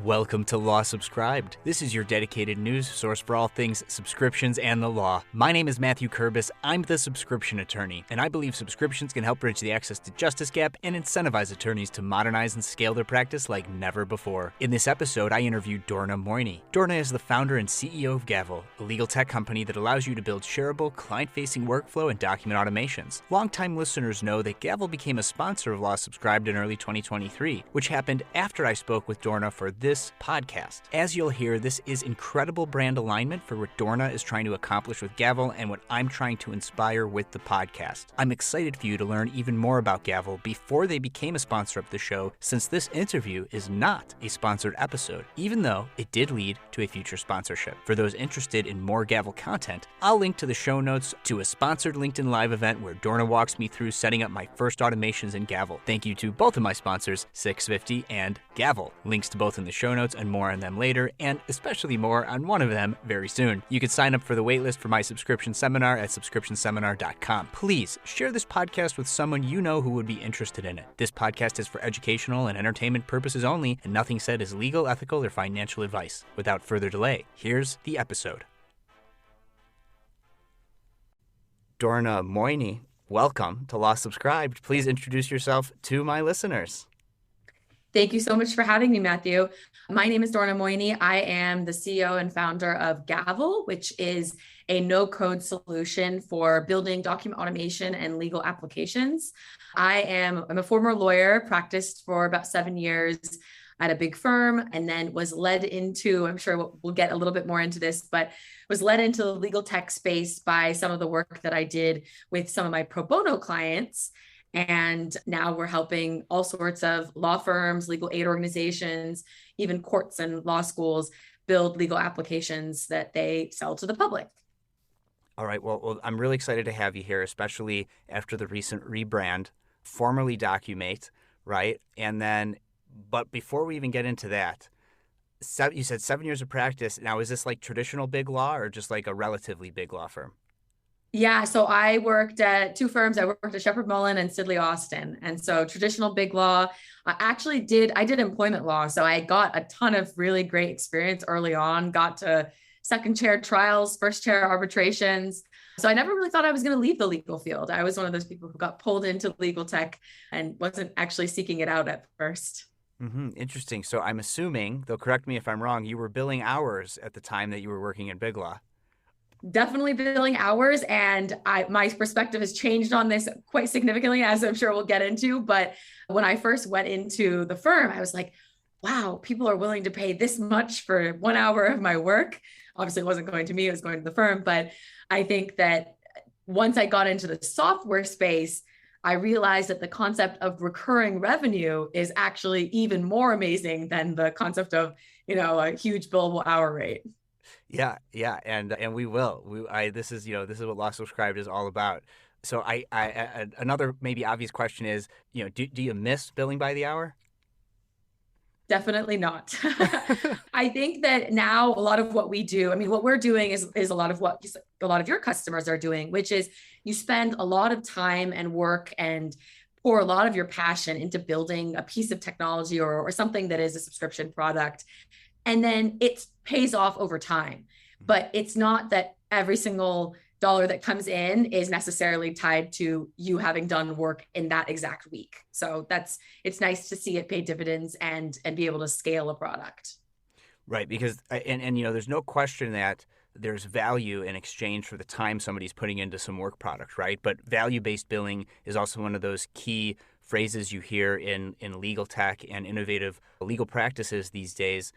Welcome to Law Subscribed. This is your dedicated news source for all things subscriptions and the law. My name is Matthew Kurbis. I'm the subscription attorney, and I believe subscriptions can help bridge the access to justice gap and incentivize attorneys to modernize and scale their practice like never before. In this episode, I interviewed Dorna Moini. Dorna is the founder and CEO of Gavel, a legal tech company that allows you to build shareable, client-facing workflow and document automations. Longtime listeners know that Gavel became a sponsor of Law Subscribed in early 2023, which happened after I spoke with Dorna for this podcast. As you'll hear, this is incredible brand alignment for what Dorna is trying to accomplish with Gavel and what I'm trying to inspire with the podcast. I'm excited for you to learn even more about Gavel before they became a sponsor of the show, since this interview is not a sponsored episode, even though it did lead to a future sponsorship. For those interested in more Gavel content, I'll link to the show notes to a sponsored LinkedIn Live event where Dorna walks me through setting up my first automations in Gavel. Thank you to both of my sponsors, 650 and Gavel. Links to both in the show notes and more on them later, and especially more on one of them very soon. You can sign up for the waitlist for my subscription seminar at subscriptionseminar.com. Please share this podcast with someone you know who would be interested in it. This podcast is for educational and entertainment purposes only, and nothing said is legal, ethical, or financial advice. Without further delay, here's the episode. Dorna Moini, welcome to Law Subscribed. Please introduce yourself to my listeners. Thank you so much for having me, Matthew. My name is Dorna Moini. I am the CEO and founder of Gavel, which is a no-code solution for building document automation and legal applications. I'm a former lawyer, practiced for about 7 years at a big firm, and then was led into, I'm sure we'll get a little bit more into this, but was led into the legal tech space by some of the work that I did with some of my pro bono clients. And now we're helping all sorts of law firms, legal aid organizations, even courts and law schools build legal applications that they sell to the public. All right. Well, I'm really excited to have you here, especially after the recent rebrand, formerly Documate, right? And then, but before we even get into that, you said 7 years of practice. Now, is this like traditional big law or just like a relatively big law firm? Yeah, so I worked at two firms. I worked at Shepherd Mullen and Sidley Austin. And so traditional big law, I did employment law. So I got a ton of really great experience early on, got to second chair trials, first chair arbitrations. So I never really thought I was going to leave the legal field. I was one of those people who got pulled into legal tech and wasn't actually seeking it out at first. Interesting. So I'm assuming, though correct me if I'm wrong, you were billing hours at the time that you were working in big law. Definitely billing hours. And my perspective has changed on this quite significantly, as I'm sure we'll get into. But when I first went into the firm, I was like, wow, people are willing to pay this much for 1 hour of my work. Obviously, it wasn't going to me, it was going to the firm. But I think that once I got into the software space, I realized that the concept of recurring revenue is actually even more amazing than the concept of, a huge billable hour rate. Yeah, and we will. This is what Law Subscribed is all about. So another maybe obvious question is, do you miss billing by the hour? Definitely not. I think that now a lot of what we do, what we're doing is a lot of what a lot of your customers are doing, which is you spend a lot of time and work and pour a lot of your passion into building a piece of technology or something that is a subscription product. And then it pays off over time. But it's not that every single dollar that comes in is necessarily tied to you having done work in that exact week. So it's nice to see it pay dividends and be able to scale a product. Right, because and there's no question that there's value in exchange for the time somebody's putting into some work product, right? But value-based billing is also one of those key phrases you hear in legal tech and innovative legal practices these days.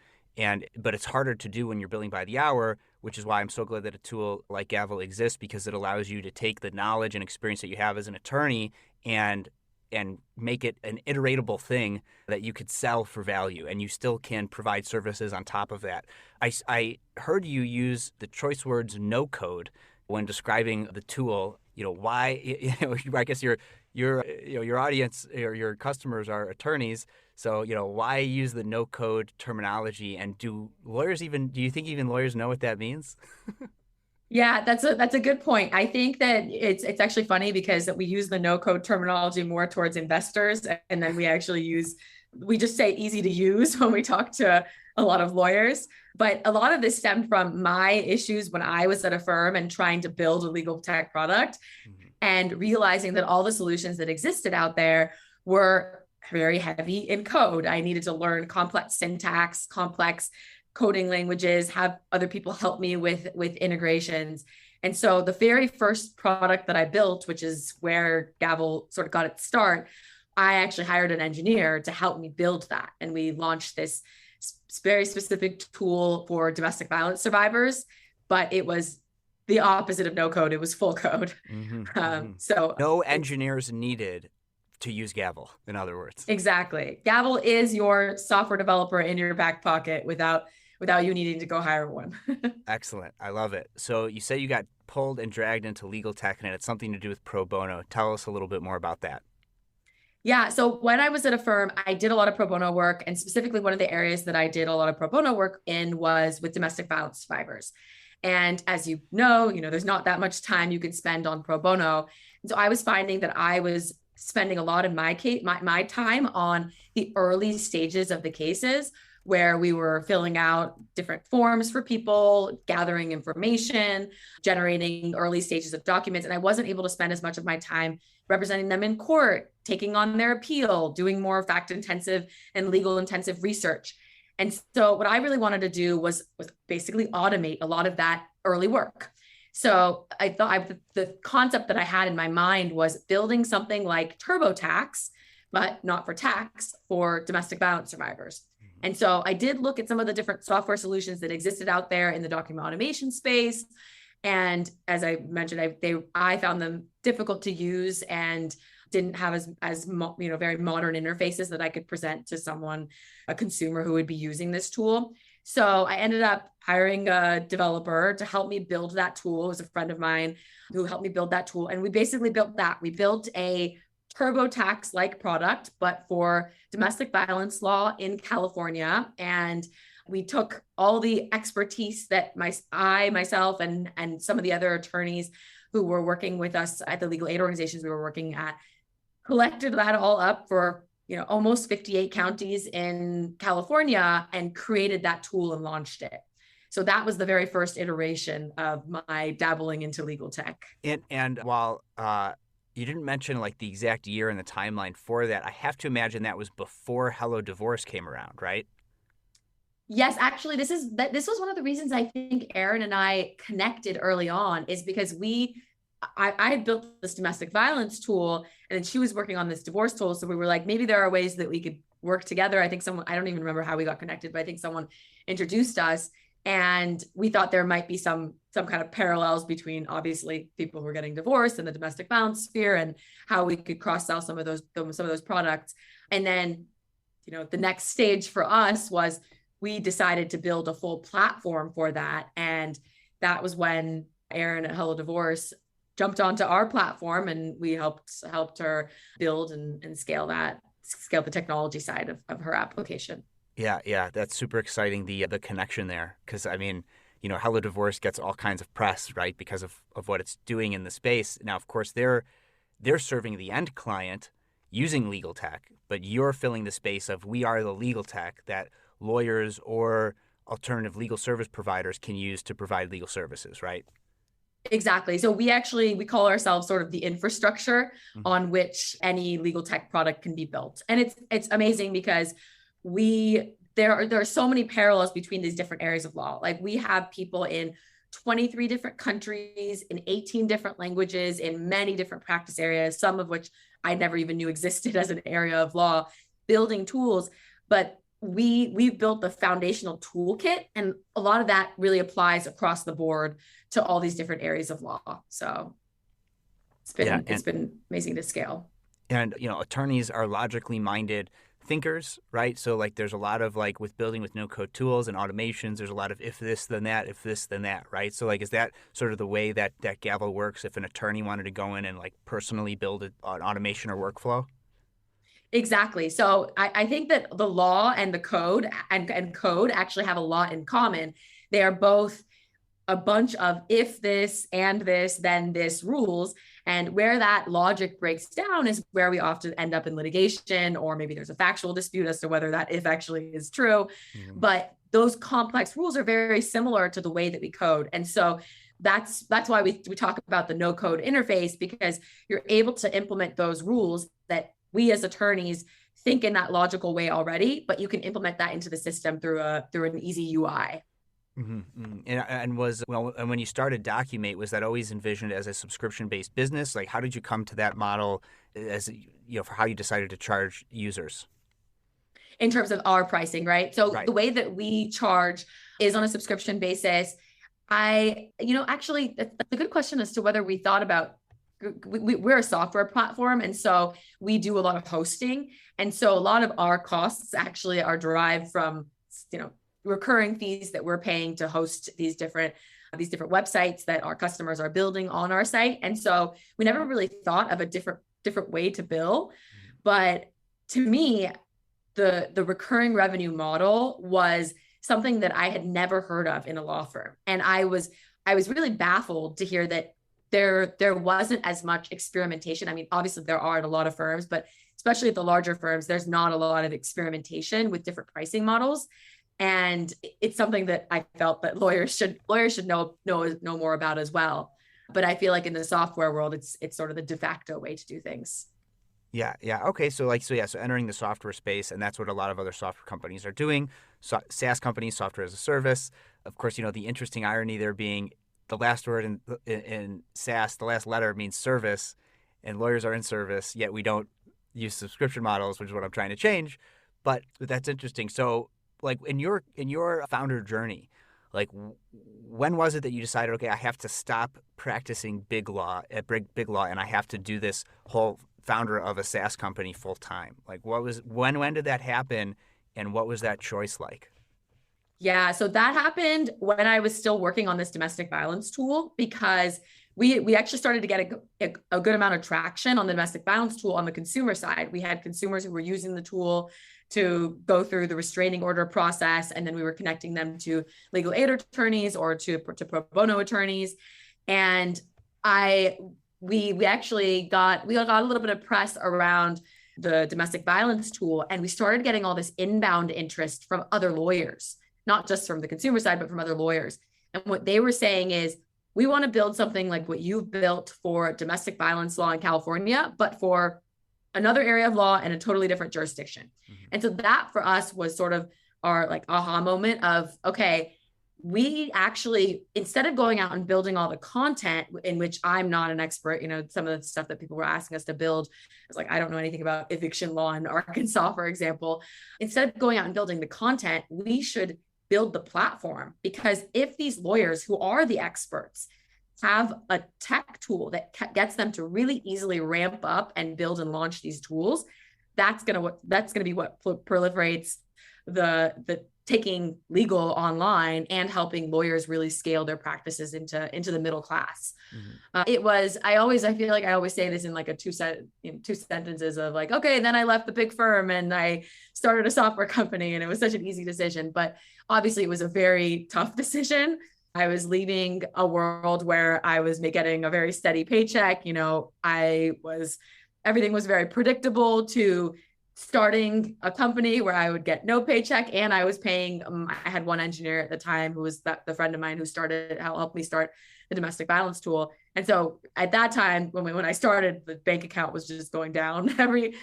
But it's harder to do when you're billing by the hour, which is why I'm so glad that a tool like Gavel exists, because it allows you to take the knowledge and experience that you have as an attorney and make it an iteratable thing that you could sell for value, and you still can provide services on top of that. I heard you use the choice words "no code" when describing the tool. Why? I guess your audience or your customers are attorneys. So, why use the no-code terminology? And do you think even lawyers know what that means? Yeah, that's a good point. I think that it's actually funny because we use the no-code terminology more towards investors, and then we just say easy to use when we talk to a lot of lawyers. But a lot of this stemmed from my issues when I was at a firm and trying to build a legal tech product and realizing that all the solutions that existed out there were very heavy in code. I needed to learn complex syntax, complex coding languages, have other people help me with integrations. And so the very first product that I built, which is where Gavel sort of got its start, I actually hired an engineer to help me build that. And we launched this very specific tool for domestic violence survivors, but it was the opposite of no code. It was full code. So no engineers needed to use Gavel, in other words. Exactly. Gavel is your software developer in your back pocket without you needing to go hire one. Excellent. I love it. So you say you got pulled and dragged into legal tech and it had something to do with pro bono. Tell us a little bit more about that. Yeah. So when I was at a firm, I did a lot of pro bono work. And specifically, one of the areas that I did a lot of pro bono work in was with domestic violence survivors. And as you know, there's not that much time you can spend on pro bono. And so I was finding that I was spending a lot of my time on the early stages of the cases, where we were filling out different forms for people, gathering information, generating early stages of documents. And I wasn't able to spend as much of my time representing them in court, taking on their appeal, doing more fact-intensive and legal-intensive research. And so what I really wanted to do was basically automate a lot of that early work. So I thought the concept that I had in my mind was building something like TurboTax, but not for tax, for domestic violence survivors. And so I did look at some of the different software solutions that existed out there in the document automation space. And as I mentioned, I found them difficult to use and didn't have as very modern interfaces that I could present to someone, a consumer who would be using this tool. So I ended up hiring a developer to help me build that tool. It was a friend of mine who helped me build that tool. And we basically built that. We built a TurboTax-like product, but for domestic violence law in California. And we took all the expertise that myself and some of the other attorneys who were working with us at the legal aid organizations we were working at, collected that all up for almost 58 counties in California and created that tool and launched it. So that was the very first iteration of my dabbling into legal tech. And while you didn't mention like the exact year and the timeline for that, I have to imagine that was before Hello Divorce came around, right? Yes, actually, this was one of the reasons I think Erin and I connected early on, is because I had built this domestic violence tool and then she was working on this divorce tool. So we were like, maybe there are ways that we could work together. I don't even remember how we got connected, but I think someone introduced us. And we thought there might be some kind of parallels between obviously people who are getting divorced in the domestic violence sphere and how we could cross-sell some of those products. And then, the next stage for us was we decided to build a full platform for that. And that was when Erin at Hello Divorce jumped onto our platform and we helped her build and scale the technology side of her application. Yeah, that's super exciting, the connection there, because I mean, Hello Divorce gets all kinds of press, right, because of what it's doing in the space. Now, of course, they're serving the end client using legal tech, but you're filling the space of we are the legal tech that lawyers or alternative legal service providers can use to provide legal services, right? Exactly. So we call ourselves sort of the infrastructure on which any legal tech product can be built. And it's amazing because there are so many parallels between these different areas of law. Like we have people in 23 different countries, in 18 different languages, in many different practice areas, some of which I never even knew existed as an area of law, building tools. But we've built the foundational toolkit, and a lot of that really applies across the board to all these different areas of law. So it's been amazing to scale. And attorneys are logically minded thinkers, right? So like there's a lot of like with building with no code tools and automations, there's a lot of if this then that, if this then that, right? So like is that sort of the way that Gavel works if an attorney wanted to go in and like personally build an automation or workflow? Exactly. So I think that the law and the code and code actually have a lot in common. They are both a bunch of if this and this, then this rules. And where that logic breaks down is where we often end up in litigation, or maybe there's a factual dispute as to whether that if actually is true. But those complex rules are very similar to the way that we code. And so that's why we talk about the no code interface, because you're able to implement those rules that we as attorneys think in that logical way already, but you can implement that into the system through an easy UI. Mm-hmm, mm-hmm. And when you started Documate, was that always envisioned as a subscription-based business? Like, how did you come to that model as for how you decided to charge users? In terms of our pricing, right? So Right. the way that we charge is on a subscription basis. Actually, that's a good question as to whether we thought about. We're a software platform, and so we do a lot of hosting, and so a lot of our costs actually are derived from recurring fees that we're paying to host these different websites that our customers are building on our site. And so we never really thought of a different way to bill. But to me, the recurring revenue model was something that I had never heard of in a law firm. And I was really baffled to hear that there wasn't as much experimentation. I mean, obviously there are at a lot of firms, but especially at the larger firms, there's not a lot of experimentation with different pricing models. And it's something that I felt that lawyers should know more about as well. But I feel like in the software world, it's sort of the de facto way to do things. Yeah. Okay. So entering the software space, and that's what a lot of other software companies are doing. So, SaaS companies, software as a service. Of course, the interesting irony there being the last word in SaaS, the last letter means service, and lawyers are in service, yet we don't use subscription models, which is what I'm trying to change. But that's interesting. So, like in your founder journey, like when was it that you decided, okay, I have to stop practicing big law, and I have to do this whole founder of a SaaS company full time? Like when did that happen, and what was that choice like? Yeah, so that happened when I was still working on this domestic violence tool, because we actually started to get a good amount of traction on the domestic violence tool on the consumer side. We had consumers who were using the tool to go through the restraining order process, and then we were connecting them to legal aid attorneys or to pro bono attorneys. And we actually got a little bit of press around the domestic violence tool, and we started getting all this inbound interest from other lawyers, not just from the consumer side, but from other lawyers. And what they were saying is, we want to build something like what you've built for domestic violence law in California, but for another area of law and a totally different jurisdiction. Mm-hmm. And so that for us was sort of our like aha moment of, okay, we actually, instead of going out and building all the content in which I'm not an expert, some of the stuff that people were asking us to build, I was like, I don't know anything about eviction law in Arkansas, for example. Instead of going out and building the content, we should build the platform, because if these lawyers who are the experts have a tech tool that gets them to really easily ramp up and build and launch these tools, that's gonna be what proliferates the taking legal online and helping lawyers really scale their practices into the middle class. Mm-hmm. I feel like I always say this in like two sentences of like, okay, then I left the big firm and I started a software company, and it was such an easy decision, but obviously it was a very tough decision. I was leaving a world where I was getting a very steady paycheck. Everything was very predictable, to starting a company where I would get no paycheck, and I was paying, I had one engineer at the time who was the friend of mine who helped me start the domestic violence tool. And so at that time, when I started, the bank account was just going down every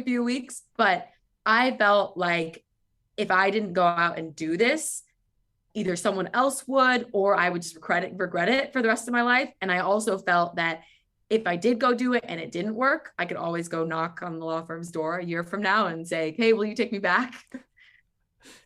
few weeks. But I felt like if I didn't go out and do this, either someone else would, or I would just regret it for the rest of my life. And I also felt that if I did go do it and it didn't work, I could always go knock on the law firm's door a year from now and say, hey, will you take me back?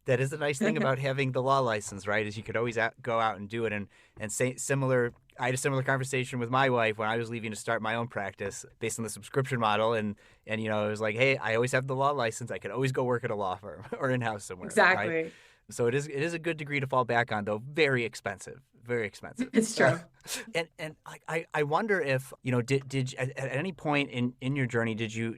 That is the nice thing about having the law license, right? Is you could always go out and do it. And say similar. I had a similar conversation with my wife when I was leaving to start my own practice based on the subscription model. And it was like, hey, I always have the law license. I could always go work at a law firm or in-house somewhere. Exactly. Right? So it is a good degree to fall back on, though. Very expensive. Very expensive. It's true. And I wonder if, did at any point in your journey, did you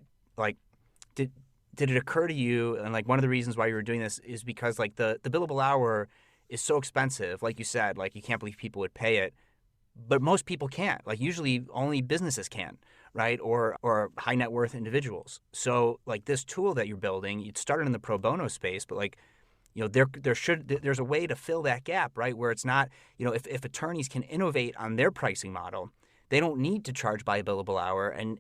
did it occur to you, and like one of the reasons why you were doing this is because like the billable hour is so expensive, like you said, like you can't believe people would pay it, but most people can't. Like usually only businesses can, right? Or high net worth individuals. So like this tool that you're building, it started in the pro bono space, but like there's a way to fill that gap, right? Where it's not, if attorneys can innovate on their pricing model, they don't need to charge by billable hour. And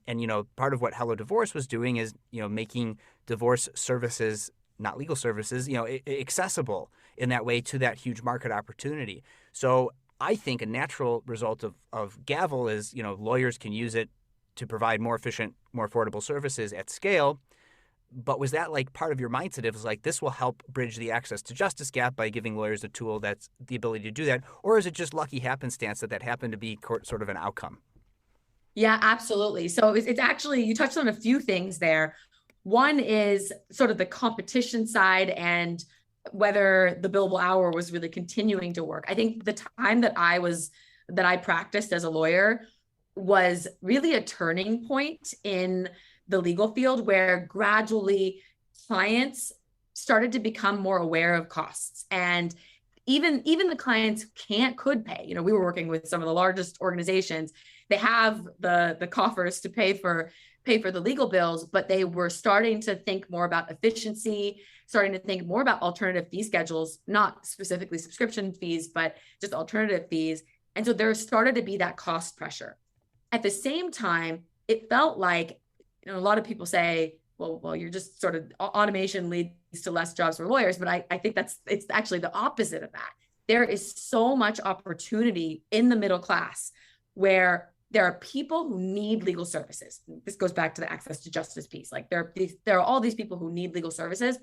part of what Hello Divorce was doing is, making divorce services, not legal services, accessible in that way to that huge market opportunity. So I think a natural result of Gavel is, lawyers can use it to provide more efficient, more affordable services at scale. But was that like part of your mindset? It was like, this will help bridge the access to justice gap by giving lawyers a tool that's the ability to do that? Or is it just lucky happenstance that happened to be sort of an outcome? Yeah, absolutely. So it's actually, you touched on a few things there. One is sort of the competition side and whether the billable hour was really continuing to work. I think the time that I practiced as a lawyer was really a turning point in the legal field, where gradually clients started to become more aware of costs, and even the clients could pay. We were working with some of the largest organizations. They have the coffers to pay for the legal bills, but they were starting to think more about efficiency, starting to think more about alternative fee schedules, not specifically subscription fees, but just alternative fees. And so there started to be that cost pressure. At the same time, it felt like, a lot of people say, well, you're just sort of, automation leads to less jobs for lawyers. But I think it's actually the opposite of that. There is so much opportunity in the middle class where there are people who need legal services. This goes back to the access to justice piece. Like there are all these people who need legal services.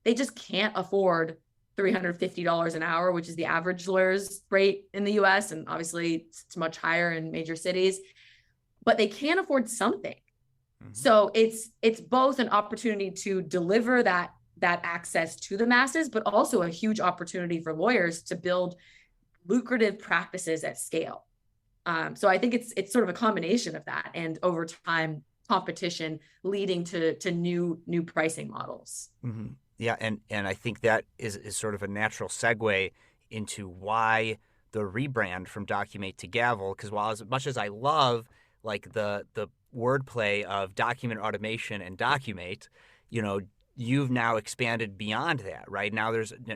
They just can't afford $350 an hour, which is the average lawyer's rate in the US. And obviously it's much higher in major cities, but they can't afford something. Mm-hmm. So it's both an opportunity to deliver that access to the masses, but also a huge opportunity for lawyers to build lucrative practices at scale. So I think it's sort of a combination of that, and over time competition leading to new pricing models. Mm-hmm. Yeah, and I think that is sort of a natural segue into why the rebrand from Documate to Gavel. Because while as much as I love like the wordplay of document automation and Documate, you've now expanded beyond that, right? Now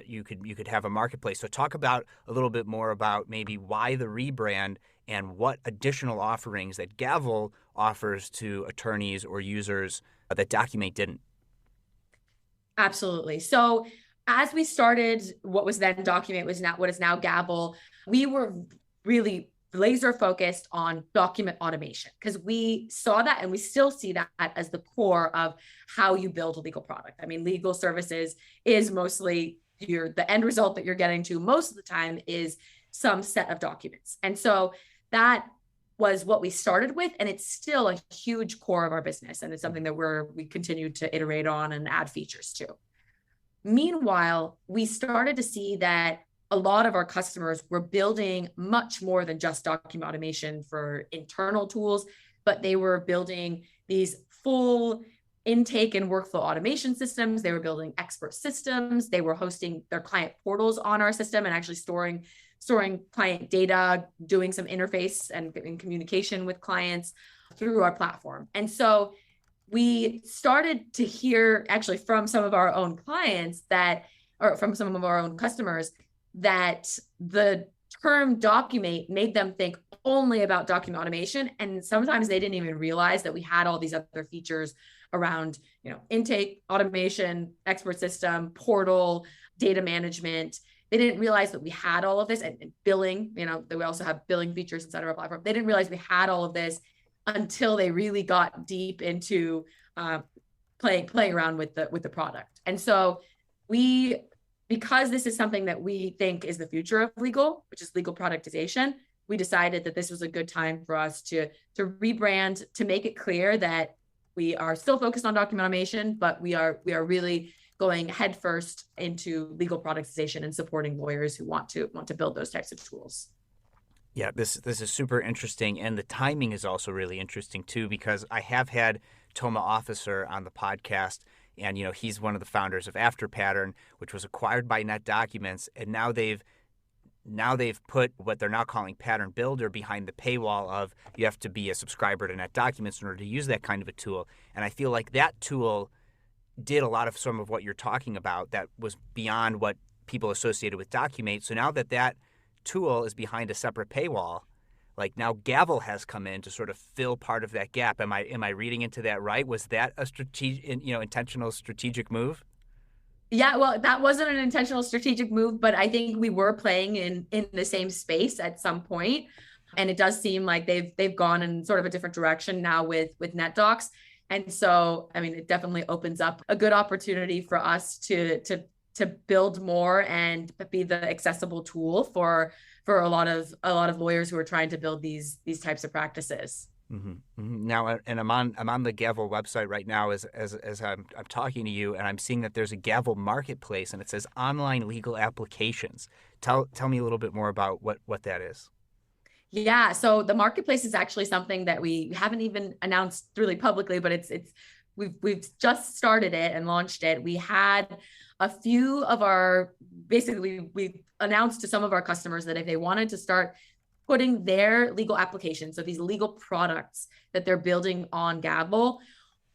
you could have a marketplace. So talk about a little bit more about maybe why the rebrand and what additional offerings that Gavel offers to attorneys or users that Documate didn't. Absolutely. So as we started what was then Documate, what is now Gavel, we were really laser focused on document automation, because we saw that, and we still see that as the core of how you build a legal product. I mean, legal services is mostly the end result that you're getting to most of the time is some set of documents. And so that was what we started with, and it's still a huge core of our business, and it's something that we continue to iterate on and add features to. Meanwhile, we started to see that a lot of our customers were building much more than just document automation for internal tools, but they were building these full intake and workflow automation systems. They were building expert systems. They were hosting their client portals on our system and actually storing client data, doing some interface and communication with clients through our platform. And so we started to hear actually from some of our own clients or from some of our own customers, that the term Documate made them think only about document automation. And sometimes they didn't even realize that we had all these other features around, intake, automation, expert system, portal, data management. They didn't realize that we had all of this, and billing, that we also have billing features inside of our platform. They didn't realize we had all of this until they really got deep into playing around with the product. And so because this is something that we think is the future of legal, which is legal productization, we decided that this was a good time for us to rebrand, to make it clear that we are still focused on document automation, but we are really going headfirst into legal productization and supporting lawyers who want to build those types of tools. Yeah, this is super interesting, and the timing is also really interesting too, because I have had Toma Officer on the podcast, and he's one of the founders of Afterpattern, which was acquired by NetDocuments, and now they've put what they're now calling Pattern Builder behind the paywall of you have to be a subscriber to NetDocuments in order to use that kind of a tool. And I feel like that tool did a lot of some of what you're talking about that was beyond what people associated with Documate. So now that tool is behind a separate paywall, like now Gavel has come in to sort of fill part of that gap. Am I reading into that right? Was that a intentional strategic move? Yeah, well, that wasn't an intentional strategic move, but I think we were playing in the same space at some point. And it does seem like they've gone in sort of a different direction now with NetDocs. And so, I mean, it definitely opens up a good opportunity for us to build more and be the accessible tool for a lot of lawyers who are trying to build these types of practices. Mm-hmm. Mm-hmm. Now, and I'm on the Gavel website right now as I'm talking to you, and I'm seeing that there's a Gavel marketplace, and it says online legal applications. Tell me a little bit more about what that is. Yeah, so the marketplace is actually something that we haven't even announced really publicly, but we've just started it and launched it. We had a few of our we announced to some of our customers that if they wanted to start putting their legal applications, so these legal products that they're building on Gavel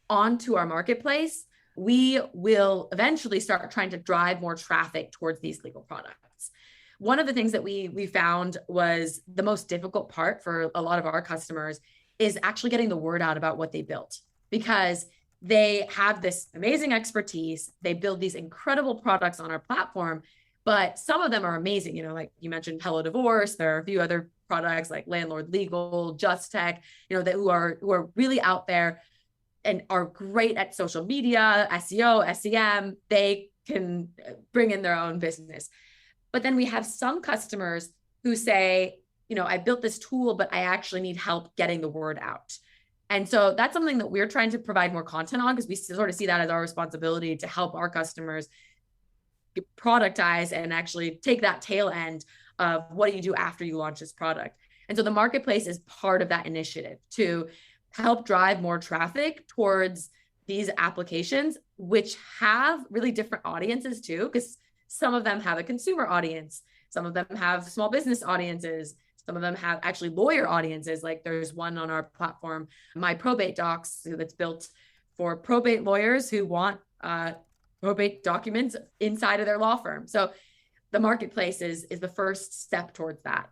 onto our marketplace, we will eventually start trying to drive more traffic towards these legal products. One of the things that we found was the most difficult part for a lot of our customers is actually getting the word out about what they built, because they have this amazing expertise. They build these incredible products on our platform, but some of them are amazing. Like you mentioned, Hello Divorce. There are a few other products like Landlord Legal, Just Tech, who are really out there and are great at social media, SEO, SEM. They can bring in their own business. But then we have some customers who say, I built this tool, but I actually need help getting the word out. And so that's something that we're trying to provide more content on, because we sort of see that as our responsibility to help our customers productize and actually take that tail end of what do you do after you launch this product. And so the marketplace is part of that initiative to help drive more traffic towards these applications, which have really different audiences too, because some of them have a consumer audience, some of them have small business audiences, some of them have actually lawyer audiences. Like there's one on our platform, My Probate Docs, that's built for probate lawyers who want probate documents inside of their law firm. So the marketplace is the first step towards that.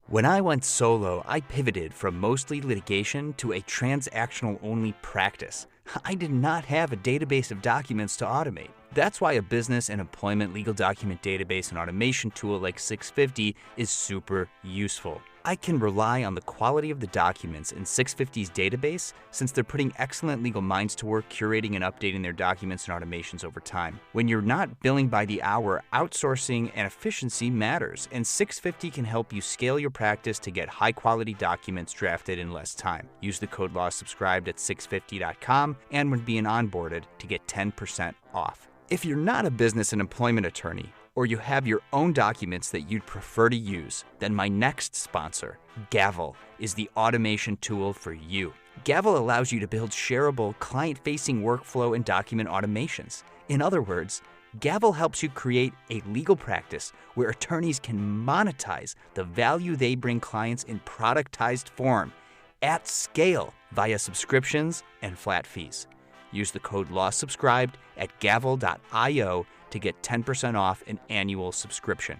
When I went solo, I pivoted from mostly litigation to a transactional-only practice. I did not have a database of documents to automate. That's why a business and employment legal document database and automation tool like 650 is super useful. I can rely on the quality of the documents in 650's database, since they're putting excellent legal minds to work curating and updating their documents and automations over time. When you're not billing by the hour, outsourcing and efficiency matters, and 650 can help you scale your practice to get high-quality documents drafted in less time. Use the code LAWSubscribed at 650.com and when being onboarded to get 10% off. If you're not a business and employment attorney, or you have your own documents that you'd prefer to use, then my next sponsor, Gavel, is the automation tool for you. Gavel allows you to build shareable, client-facing workflow and document automations. In other words, Gavel helps you create a legal practice where attorneys can monetize the value they bring clients in productized form at scale via subscriptions and flat fees. Use the code LAWSubscribed at gavel.io to get 10% off an annual subscription.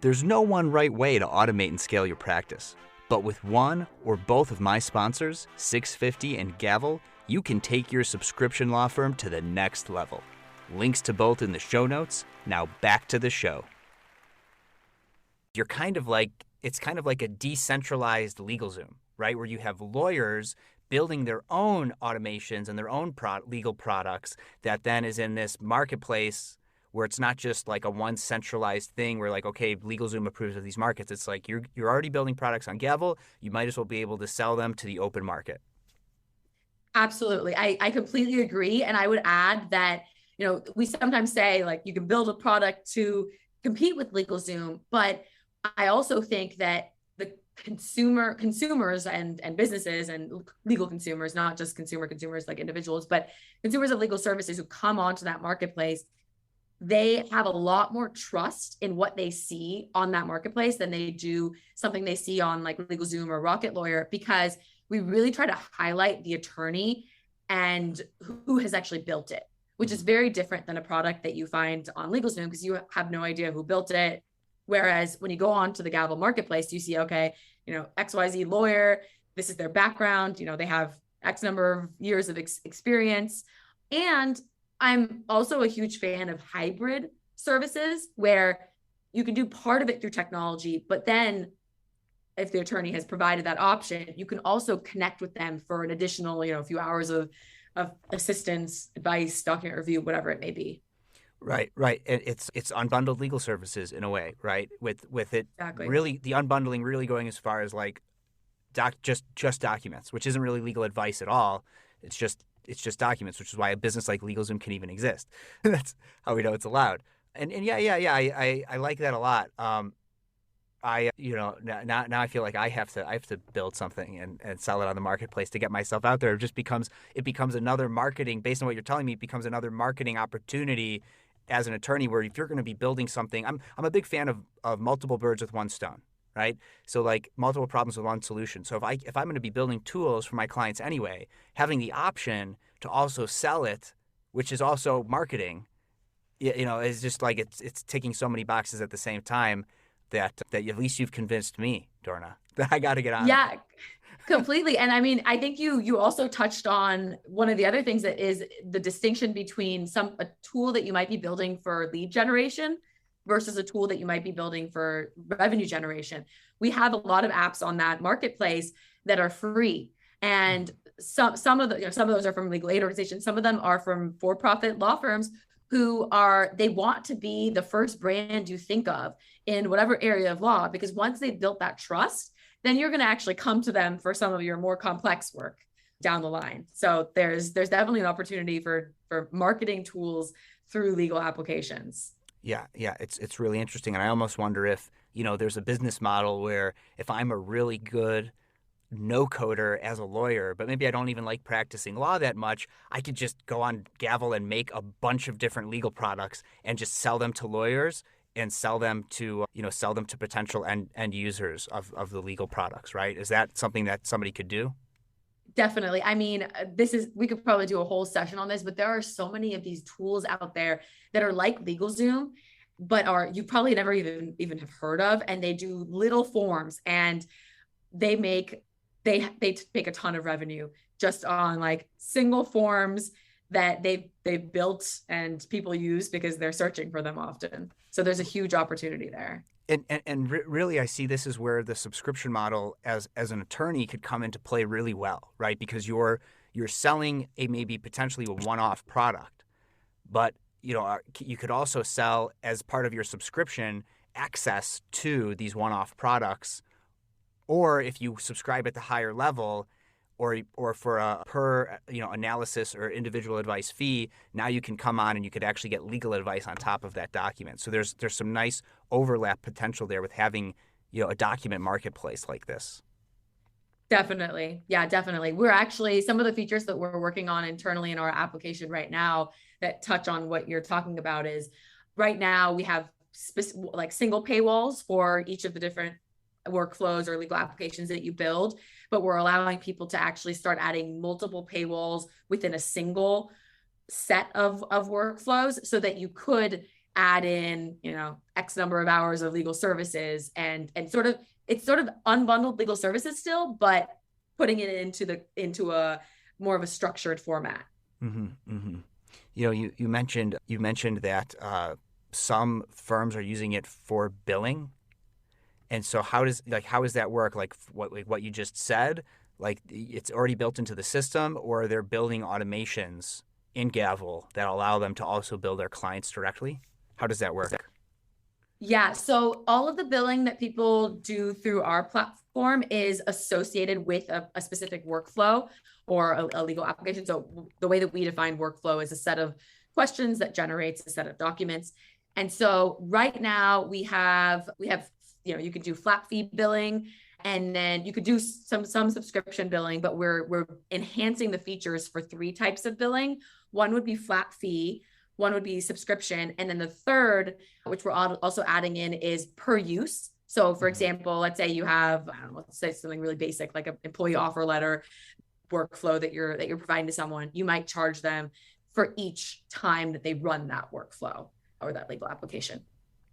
There's no one right way to automate and scale your practice, but with one or both of my sponsors, 650 and Gavel, you can take your subscription law firm to the next level. Links to both in the show notes. Now back to the show. It's kind of like a decentralized LegalZoom, right? Where you have lawyers building their own automations and their own legal products that then is in this marketplace where it's not just like a one centralized thing where like, okay, LegalZoom approves of these markets. It's like you're already building products on Gavel. You might as well be able to sell them to the open market. Absolutely. I completely agree. And I would add that, we sometimes say like you can build a product to compete with LegalZoom, but I also think that the consumers and businesses and legal consumers, not just consumers like individuals, but consumers of legal services who come onto that marketplace, they have a lot more trust in what they see on that marketplace than they do something they see on like LegalZoom or Rocket Lawyer, because we really try to highlight the attorney and who has actually built it, which is very different than a product that you find on LegalZoom because you have no idea who built it. Whereas when you go on to the Gavel marketplace, you see, okay, XYZ lawyer, this is their background, they have X number of years of experience. And I'm also a huge fan of hybrid services where you can do part of it through technology, but then if the attorney has provided that option, you can also connect with them for an additional, a few hours of assistance, advice, document review, whatever it may be. Right. It's unbundled legal services in a way, right? With it Exactly. Really, the unbundling really going as far as like just documents, which isn't really legal advice at all. It's just documents, which is why a business like LegalZoom can even exist. That's how we know it's allowed. And yeah. I like that a lot. Now I feel like I have to build something and sell it on the marketplace to get myself out there. It becomes another marketing, based on what you're telling me, it becomes another marketing opportunity as an attorney, where if you're going to be building something, I'm a big fan of multiple birds with one stone, right? So like multiple problems with one solution. So if I'm going to be building tools for my clients anyway, having the option to also sell it, which is also marketing, is just like it's ticking so many boxes at the same time. That at least you've convinced me, Dorna, that I got to get on. Yeah, completely. And I mean, I think you also touched on one of the other things that is the distinction between a tool that you might be building for lead generation versus a tool that you might be building for revenue generation. We have a lot of apps on that marketplace that are free. And some of those are from legal aid organizations. Some of them are from for-profit law firms they want to be the first brand you think of in whatever area of law, because once they've built that trust, then you're going to actually come to them for some of your more complex work down the line. So there's definitely an opportunity for marketing tools through legal applications. Yeah, it's really interesting. And I almost wonder if, there's a business model where if I'm a really good no-coder as a lawyer, but maybe I don't even like practicing law that much, I could just go on Gavel and make a bunch of different legal products and just sell them to lawyers and sell them to potential end users of the legal products, right? Is that something that somebody could do? Definitely. I mean, we could probably do a whole session on this, but there are so many of these tools out there that are like LegalZoom, but you probably never even have heard of, and they do little forms, and they make a ton of revenue just on like single forms that they've built and people use because they're searching for them often. So there's a huge opportunity there. And really, I see this is where the subscription model as an attorney could come into play really well, right? Because you're selling maybe potentially a one-off product, but you could also sell as part of your subscription access to these one-off products. Or if you subscribe at the higher level, or for a per analysis or individual advice fee, now you can come on and you could actually get legal advice on top of that document. So there's some nice overlap potential there with having a document marketplace like this. Definitely. Yeah, definitely. We're actually, some of the features that we're working on internally in our application right now that touch on what you're talking about is right now we have like single paywalls for each of the different workflows or legal applications that you build, but we're allowing people to actually start adding multiple paywalls within a single set of workflows, so that you could add in, X number of hours of legal services and it's sort of unbundled legal services still, but putting it into a more of a structured format. Mm-hmm, mm-hmm. You mentioned that some firms are using it for billing. And so how does that work? Like what you just said, like it's already built into the system, or they're building automations in Gavel that allow them to also bill their clients directly? How does that work? Yeah, so all of the billing that people do through our platform is associated with a specific workflow or a legal application. So the way that we define workflow is a set of questions that generates a set of documents. And so right now we have you could do flat fee billing, and then you could do some subscription billing, but we're enhancing the features for 3 types of billing. One would be flat fee, one would be subscription, and then the third, which we're also adding in, is per use. So for example, let's say you have, let's say something really basic like an employee offer letter workflow that you're providing to someone. You might charge them for each time that they run that workflow or that legal application.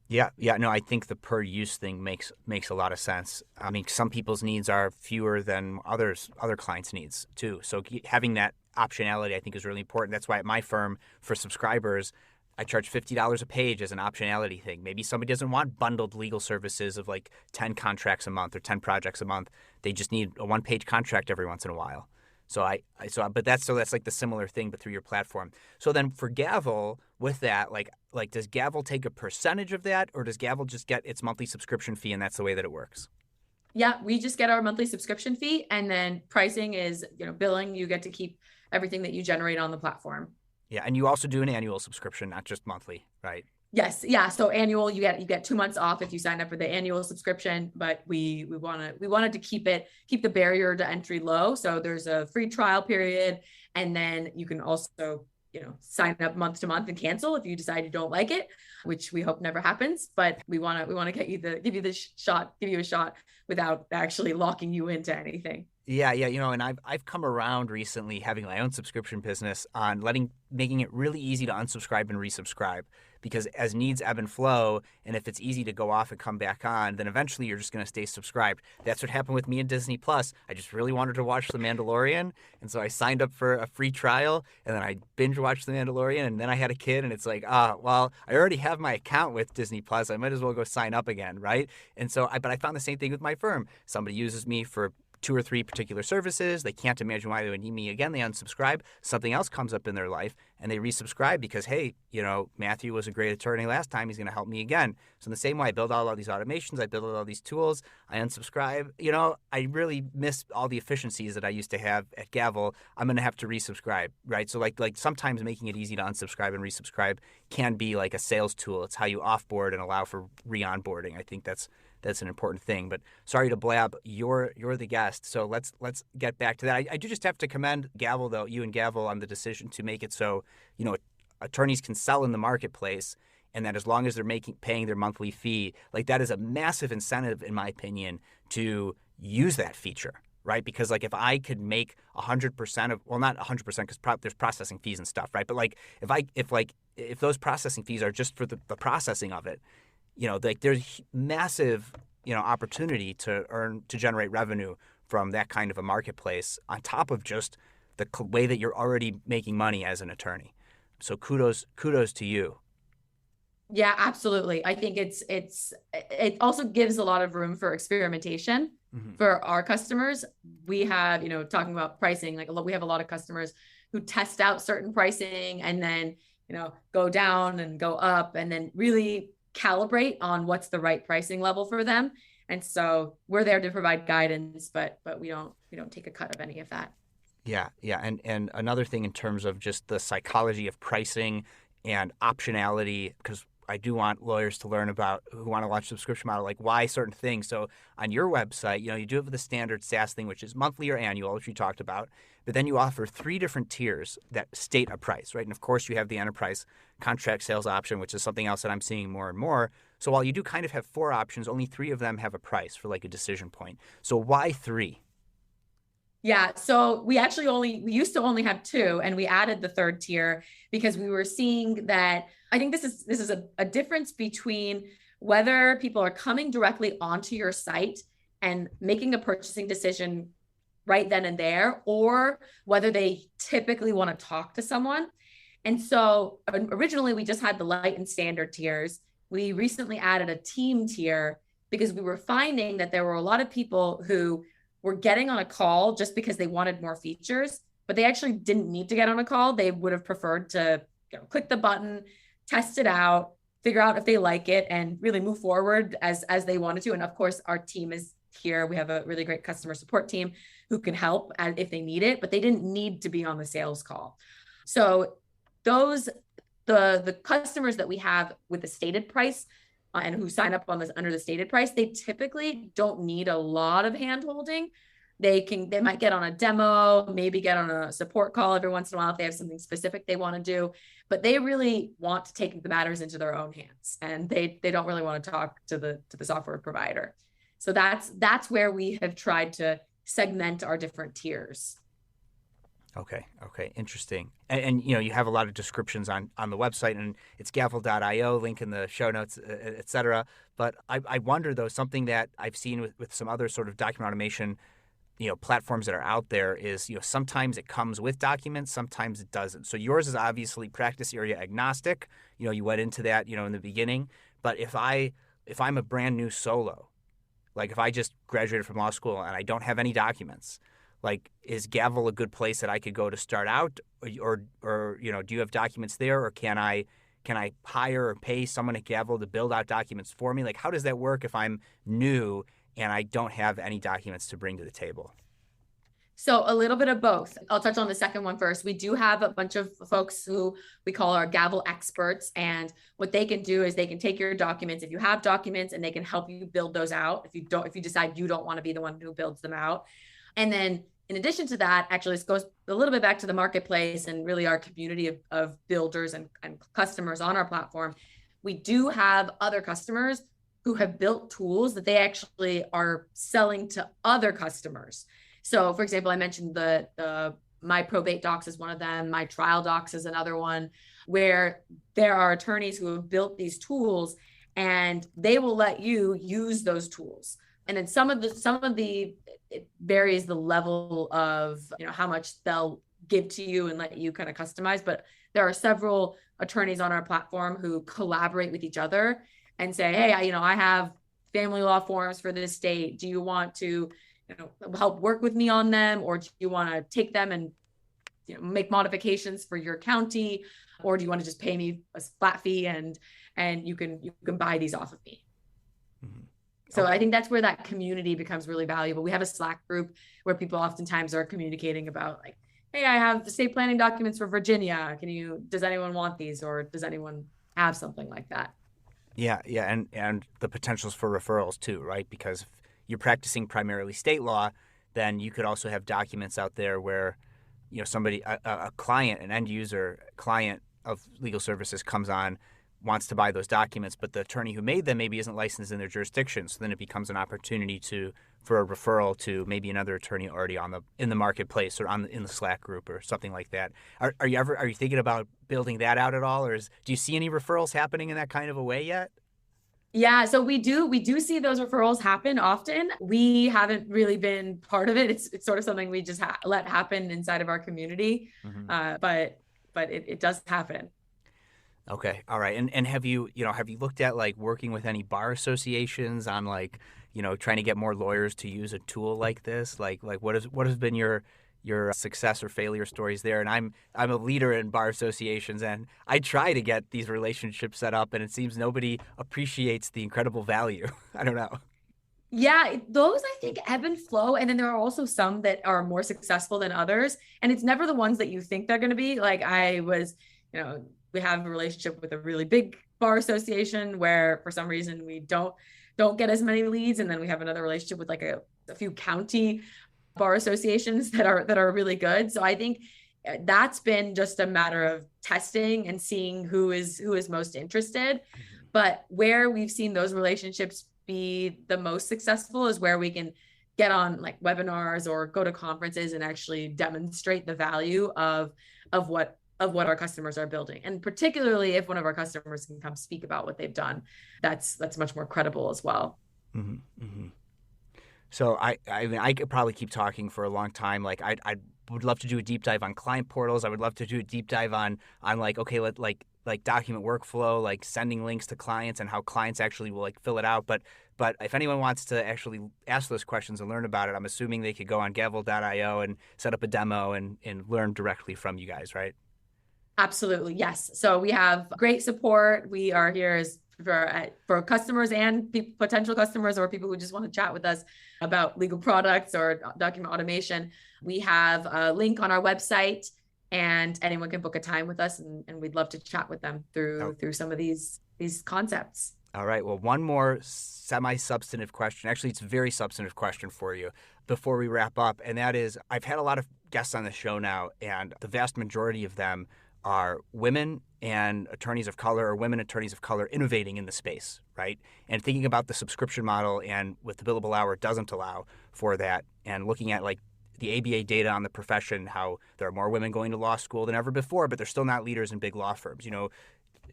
Yeah, no, I think the per use thing makes a lot of sense. I mean, some people's needs are fewer than other clients' needs too. So having that optionality, I think, is really important. That's why at my firm, for subscribers, I charge $50 a page as an optionality thing. Maybe somebody doesn't want bundled legal services of like 10 contracts a month or 10 projects a month. They just need a one-page contract every once in a while. But that's like the similar thing, but through your platform. So then for Gavel, with that, like does Gavel take a percentage of that, or does Gavel just get its monthly subscription fee, and that's the way that it works? Yeah, we just get our monthly subscription fee, and then pricing is, billing. You get to keep everything that you generate on the platform. Yeah, and you also do an annual subscription, not just monthly, right? Yes, yeah. So annual, you get 2 months off if you sign up for the annual subscription, but we wanted to keep the barrier to entry low. So there's a free trial period, and then you can also sign up month to month and cancel if you decide you don't like it, which we hope never happens. But we want to give you a shot without actually locking you into anything. Yeah, and I've come around recently, having my own subscription business, on making it really easy to unsubscribe and resubscribe, because as needs ebb and flow, and if it's easy to go off and come back on, then eventually you're just going to stay subscribed. That's what happened with me and Disney Plus. I just really wanted to watch The Mandalorian, and so I signed up for a free trial, and then I binge watched The Mandalorian, and then I had a kid, and it's like, well, I already have my account with Disney Plus. I might as well go sign up again, right? And so, but I found the same thing with my firm. Somebody uses me for 2 or 3 particular services. They can't imagine why they would need me again. They unsubscribe. Something else comes up in their life, and they resubscribe because, hey, Matthew was a great attorney last time. He's going to help me again. So in the same way, I build all these automations. I build all these tools. I unsubscribe. I really miss all the efficiencies that I used to have at Gavel. I'm going to have to resubscribe, right? So like sometimes making it easy to unsubscribe and resubscribe can be like a sales tool. It's how you offboard and allow for re-onboarding. I think that's an important thing. But sorry to blab. You're the guest, so let's get back to that. I do just have to commend Gavel, though, you and Gavel, on the decision to make it so attorneys can sell in the marketplace, and that as long as they're paying their monthly fee, like that is a massive incentive, in my opinion, to use that feature. Right? Because like if I could make 100% of, well, not 100% because there's processing fees and stuff, right? But like if those processing fees are just for the processing of it, there's massive, opportunity to generate revenue from that kind of a marketplace on top of just the way that you're already making money as an attorney. So kudos to you. Yeah, absolutely. I think it also gives a lot of room for experimentation for our customers. We have, talking about pricing, we have a lot of customers who test out certain pricing and then, go down and go up and then really calibrate on what's the right pricing level for them. And so we're there to provide guidance, but we don't take a cut of any of that. Yeah. And another thing in terms of just the psychology of pricing and optionality, because I do want lawyers to learn about who want to launch a subscription model, like why certain things. So on your website, you do have the standard SaaS thing, which is monthly or annual, which you talked about, but then you offer 3 different tiers that state a price, right? And of course you have the enterprise contract sales option, which is something else that I'm seeing more and more. So while you do kind of have 4 options, only 3 of them have a price for like a decision point. So why 3? Yeah, so we used to only have 2, and we added the 3rd tier because we were seeing that. I think this is a difference between whether people are coming directly onto your site and making a purchasing decision right then and there, or whether they typically want to talk to someone. And so originally we just had the light and standard tiers. We recently added a team tier because we were finding that there were a lot of people who were getting on a call just because they wanted more features, but they actually didn't need to get on a call. They would have preferred to click the button, test it out, figure out if they like it, and really move forward as they wanted to. And of course, our team is here. We have a really great customer support team who can help if they need it, but they didn't need to be on the sales call. So the customers that we have with the stated price and who sign up on this under the stated price, they typically don't need a lot of hand holding. They might get on a demo, maybe get on a support call every once in a while if they have something specific they want to do, but they really want to take the matters into their own hands, and they don't really want to talk to the software provider. So that's where we have tried to segment our different tiers. Okay, interesting. And you have a lot of descriptions on the website, and it's gavel.io, link in the show notes, et cetera. But I wonder, though, something that I've seen with some other sort of document automation platforms that are out there is, sometimes it comes with documents, sometimes it doesn't. So yours is obviously practice area agnostic. You went into that, in the beginning. But if I'm a brand new solo, like if I just graduated from law school and I don't have any documents, like is Gavel a good place that I could go to start out, or do you have documents there, or can I hire or pay someone at Gavel to build out documents for me? Like, how does that work if I'm new and I don't have any documents to bring to the table? So a little bit of both. I'll touch on the second one first. We do have a bunch of folks who we call our Gavel experts. And what they can do is they can take your documents, if you have documents, and they can help you build those out. If you decide you don't want to be the one who builds them out. And then in addition to that, actually, this goes a little bit back to the marketplace and really our community of builders and customers on our platform. We do have other customers who have built tools that they actually are selling to other customers. So, for example, I mentioned the My Probate Docs is one of them. My Trial Docs is another one, where there are attorneys who have built these tools, and they will let you use those tools. And then some of the it varies the level of how much they'll give to you and let you kind of customize. But there are several attorneys on our platform who collaborate with each other and say, hey, I have family law forms for this state. Do you want to help work with me on them, or do you want to take them and make modifications for your county, or do you want to just pay me a flat fee and you can buy these off of me? Mm-hmm. So I think that's where that community becomes really valuable. We have a Slack group where people oftentimes are communicating about, like, hey, I have the estate planning documents for Virginia. Does anyone want these, or does anyone have something like that? Yeah, and the potentials for referrals too, right? Because if you're practicing primarily state law, then you could also have documents out there where, somebody, a client, an end user client of legal services comes on, wants to buy those documents, but the attorney who made them maybe isn't licensed in their jurisdiction. So then it becomes an opportunity for a referral to maybe another attorney already in the marketplace, or in the Slack group or something like that. Are you thinking about building that out at all, or do you see any referrals happening in that kind of a way yet? Yeah, so we do see those referrals happen often. We haven't really been part of it. It's sort of something we just let happen inside of our community. Mm-hmm. But it does happen. Okay. All right. And have you looked at like working with any bar associations on trying to get more lawyers to use a tool like this? Like what has been your success or failure stories there? And I'm a leader in bar associations, and I try to get these relationships set up, and it seems nobody appreciates the incredible value. I don't know. Yeah, those I think ebb and flow. And then there are also some that are more successful than others. And it's never the ones that you think they're going to be. Like we have a relationship with a really big bar association where for some reason we don't get as many leads. And then we have another relationship with like a few county bar associations that are really good. So I think that's been just a matter of testing and seeing who is most interested. Mm-hmm. But where we've seen those relationships be the most successful is where we can get on like webinars or go to conferences and actually demonstrate the value of what our customers are building. And particularly if one of our customers can come speak about what they've done, that's much more credible as well. Mm-hmm. Mm-hmm. So I mean, I could probably keep talking for a long time. Like I would love to do a deep dive on client portals. I would love to do a deep dive on like, okay, like document workflow, like sending links to clients and how clients actually will like fill it out. But if anyone wants to actually ask those questions and learn about it, I'm assuming they could go on gavel.io and set up a demo and learn directly from you guys, right? Absolutely. Yes. So we have great support. We are here for customers and potential customers or people who just want to chat with us about legal products or document automation. We have a link on our website, and anyone can book a time with us, and we'd love to chat with them through some of these concepts. All right. Well, one more semi-substantive question. Actually, it's a very substantive question for you before we wrap up. And that is, I've had a lot of guests on the show now, and the vast majority of them are women and attorneys of color, or women attorneys of color innovating in the space, right? And thinking about the subscription model and what the billable hour doesn't allow for that, and looking at like the ABA data on the profession, how there are more women going to law school than ever before, but they're still not leaders in big law firms.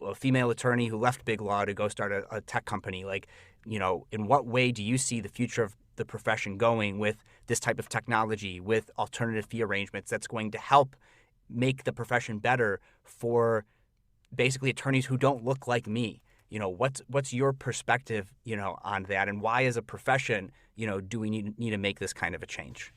A female attorney who left big law to go start a tech company. In what way do you see the future of the profession going with this type of technology, with alternative fee arrangements that's going to help make the profession better for basically attorneys who don't look like me? What's your perspective, on that, and why as a profession, do we need to make this kind of a change?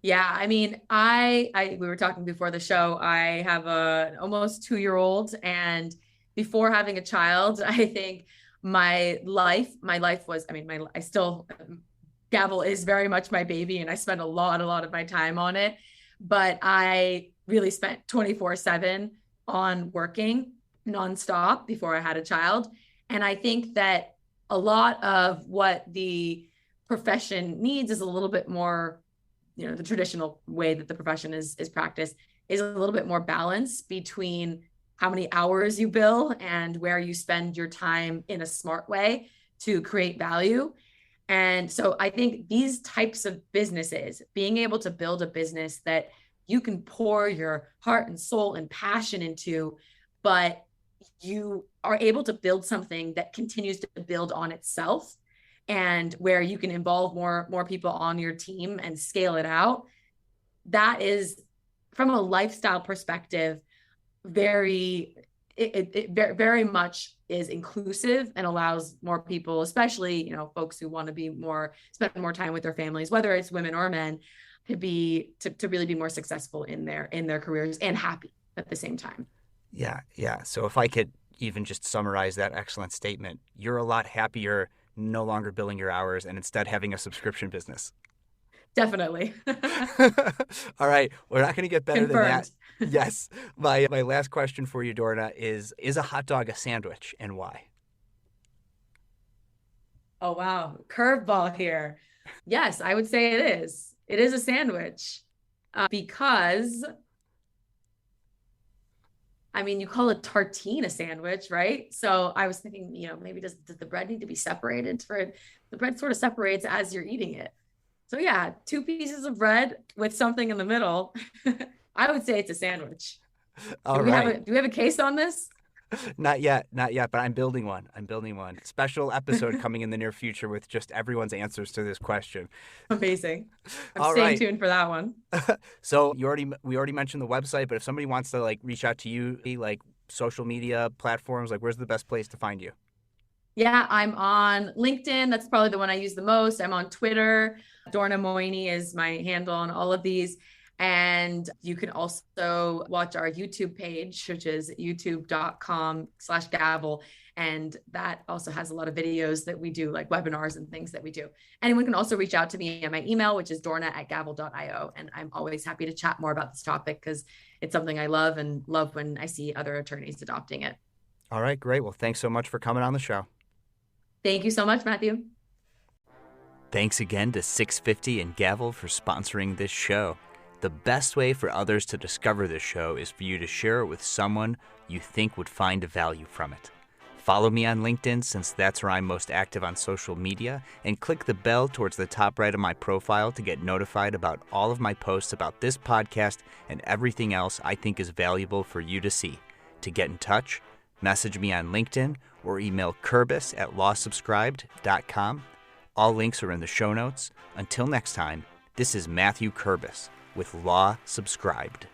Yeah, I mean, I we were talking before the show. I have a almost 2-year-old, and before having a child, I think my life was, I mean, I still, Gavel is very much my baby, and I spend a lot of my time on it. But I really spent 24/7 on working nonstop before I had a child. And I think that a lot of what the profession needs is a little bit more, the traditional way that the profession is practiced is a little bit more balance between how many hours you bill and where you spend your time in a smart way to create value. And so I think these types of businesses, being able to build a business that you can pour your heart and soul and passion into, but you are able to build something that continues to build on itself, and where you can involve more people on your team and scale it out. That is, from a lifestyle perspective, very much is inclusive and allows more people, especially, folks who want to spend more time with their families, whether it's women or men, to really be more successful in their careers and happy at the same time. Yeah. So if I could even just summarize that excellent statement, you're a lot happier no longer billing your hours and instead having a subscription business. Definitely. All right. We're not going to get better Confirmed. than that. Yes. My last question for you, Dorna, is a hot dog a sandwich, and why? Oh, wow. Curveball here. Yes, I would say it is. It is a sandwich because, I mean, you call a tartine a sandwich, right? So I was thinking, maybe does the bread need to be separated? The bread sort of separates as you're eating it. So yeah, 2 pieces of bread with something in the middle. I would say it's a sandwich. All right. Do we have a case on this? Not yet, but I'm building one. Special episode coming in the near future with just everyone's answers to this question. Amazing. I'm staying tuned for that one. So we already mentioned the website, but if somebody wants to reach out to you, social media platforms, where's the best place to find you? Yeah, I'm on LinkedIn. That's probably the one I use the most. I'm on Twitter. Dorna Moini is my handle on all of these. And you can also watch our YouTube page, which is youtube.com/Gavel. And that also has a lot of videos that we do, like webinars and things that we do. Anyone can also reach out to me at my email, which is dorna@gavel.io. And I'm always happy to chat more about this topic because it's something I love, and love when I see other attorneys adopting it. All right, great. Well, thanks so much for coming on the show. Thank you so much, Matthew. Thanks again to 650 and Gavel for sponsoring this show. The best way for others to discover this show is for you to share it with someone you think would find a value from it. Follow me on LinkedIn, since that's where I'm most active on social media, and click the bell towards the top right of my profile to get notified about all of my posts about this podcast and everything else I think is valuable for you to see. To get in touch, message me on LinkedIn or email kurbis@lawsubscribed.com. All links are in the show notes. Until next time, this is Matthew Kurbis with Law Subscribed.